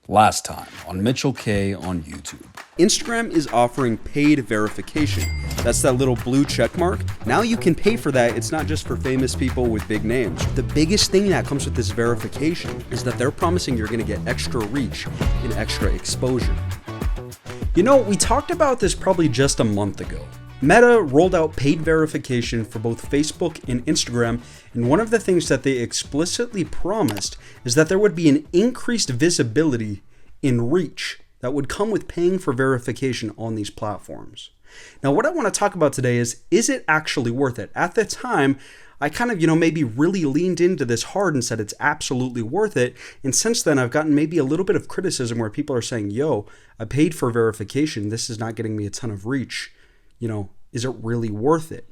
Last time on Mitchell K on YouTube. Instagram is offering paid verification. That's that little blue check mark. Now you can pay for that. It's not just for famous people with big names. The biggest thing that comes with this verification is that they're promising you're going to get extra reach and extra exposure. You know, we talked about this probably just a month ago. Meta rolled out paid verification for both Facebook and Instagram, and one of the things that they explicitly promised is that there would be an increased visibility in reach that would come with paying for verification on these platforms. Now, what I want to talk about today is it actually worth it? At the time, I kind of, maybe really leaned into this hard and said it's absolutely worth it. And since then, I've gotten maybe a little bit of criticism where people are saying, yo, I paid for verification. This is not getting me a ton of reach. Is it really worth it?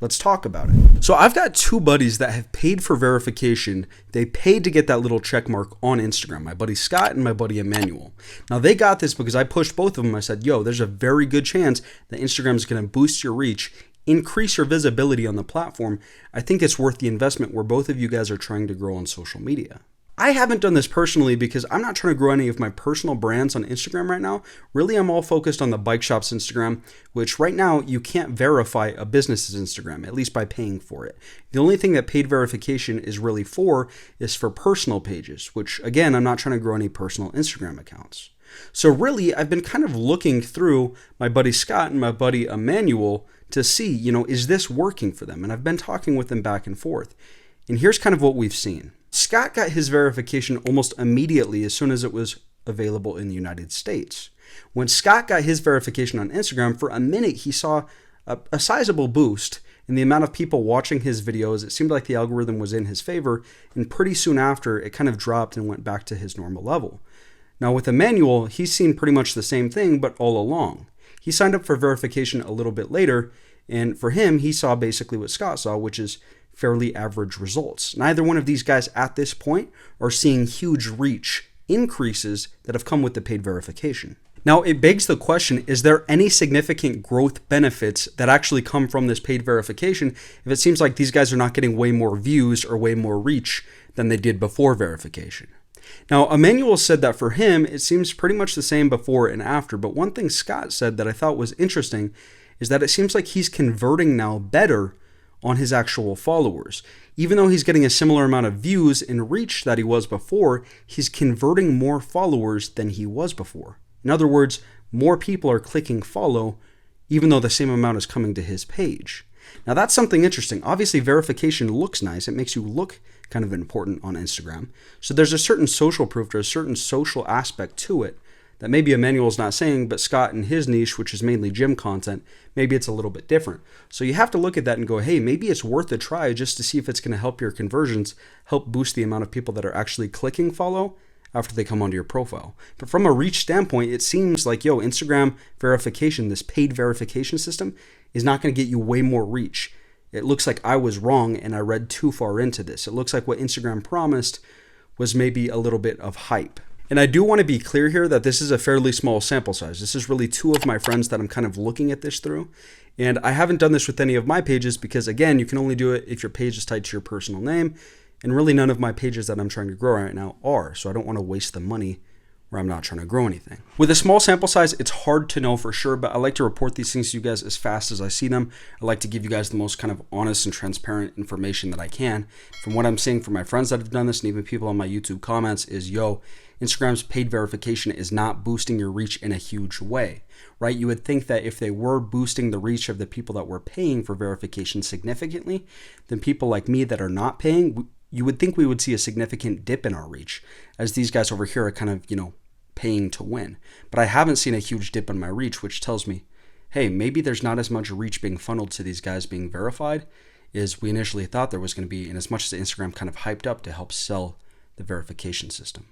Let's talk about it. So I've got two buddies that have paid for verification. They paid to get that little check mark on Instagram, my buddy Scott and my buddy Emmanuel. Now they got this because I pushed both of them. I said, yo, there's a very good chance that Instagram is going to boost your reach, increase your visibility on the platform. I think it's worth the investment where both of you guys are trying to grow on social media. I haven't done this personally because I'm not trying to grow any of my personal brands on Instagram right now. Really, I'm all focused on the bike shop's Instagram, which right now you can't verify a business's Instagram, at least by paying for it. The only thing that paid verification is really for is for personal pages, which again, I'm not trying to grow any personal Instagram accounts. So really, I've been kind of looking through my buddy Scott and my buddy Emmanuel to see, is this working for them? And I've been talking with them back and forth. And here's kind of what we've seen. Scott got his verification almost immediately as soon as it was available in the United States. When Scott got his verification on Instagram, for a minute he saw a sizable boost in the amount of people watching his videos. It seemed like the algorithm was in his favor, and pretty soon after it kind of dropped and went back to his normal level. Now with Emmanuel, he's seen pretty much the same thing, but all along. He signed up for verification a little bit later, and for him, he saw basically what Scott saw, which is fairly average results. Neither one of these guys at this point are seeing huge reach increases that have come with the paid verification. Now, it begs the question, is there any significant growth benefits that actually come from this paid verification if it seems like these guys are not getting way more views or way more reach than they did before verification? Now, Emmanuel said that for him, it seems pretty much the same before and after, but one thing Scott said that I thought was interesting is that it seems like he's converting now better on his actual followers. Even though he's getting a similar amount of views and reach that he was before, he's converting more followers than he was before. In other words, more people are clicking follow, even though the same amount is coming to his page. Now that's something interesting. Obviously, verification looks nice. It makes you look kind of important on Instagram. So there's a certain social proof, there's a certain social aspect to it that maybe Emmanuel's not saying, but Scott in his niche, which is mainly gym content, maybe it's a little bit different. So you have to look at that and go, hey, maybe it's worth a try just to see if it's going to help your conversions, help boost the amount of people that are actually clicking follow after they come onto your profile. But from a reach standpoint, it seems like, Instagram verification, this paid verification system, is not going to get you way more reach. It looks like I was wrong and I read too far into this. It looks like what Instagram promised was maybe a little bit of hype. And I do want to be clear here that this is a fairly small sample size. This is really two of my friends that I'm kind of looking at this through. And I haven't done this with any of my pages because, again, you can only do it if your page is tied to your personal name. And really none of my pages that I'm trying to grow right now are. So I don't want to waste the money where I'm not trying to grow anything. With a small sample size, it's hard to know for sure, but I like to report these things to you guys as fast as I see them. I like to give you guys the most kind of honest and transparent information that I can. From what I'm seeing from my friends that have done this and even people on my YouTube comments is, Instagram's paid verification is not boosting your reach in a huge way, right? You would think that if they were boosting the reach of the people that were paying for verification significantly, then people like me that are not paying, you would think we would see a significant dip in our reach, as these guys over here are kind of, paying to win. But I haven't seen a huge dip in my reach, which tells me, hey, maybe there's not as much reach being funneled to these guys being verified as we initially thought there was going to be, and as much as Instagram kind of hyped up to help sell the verification system.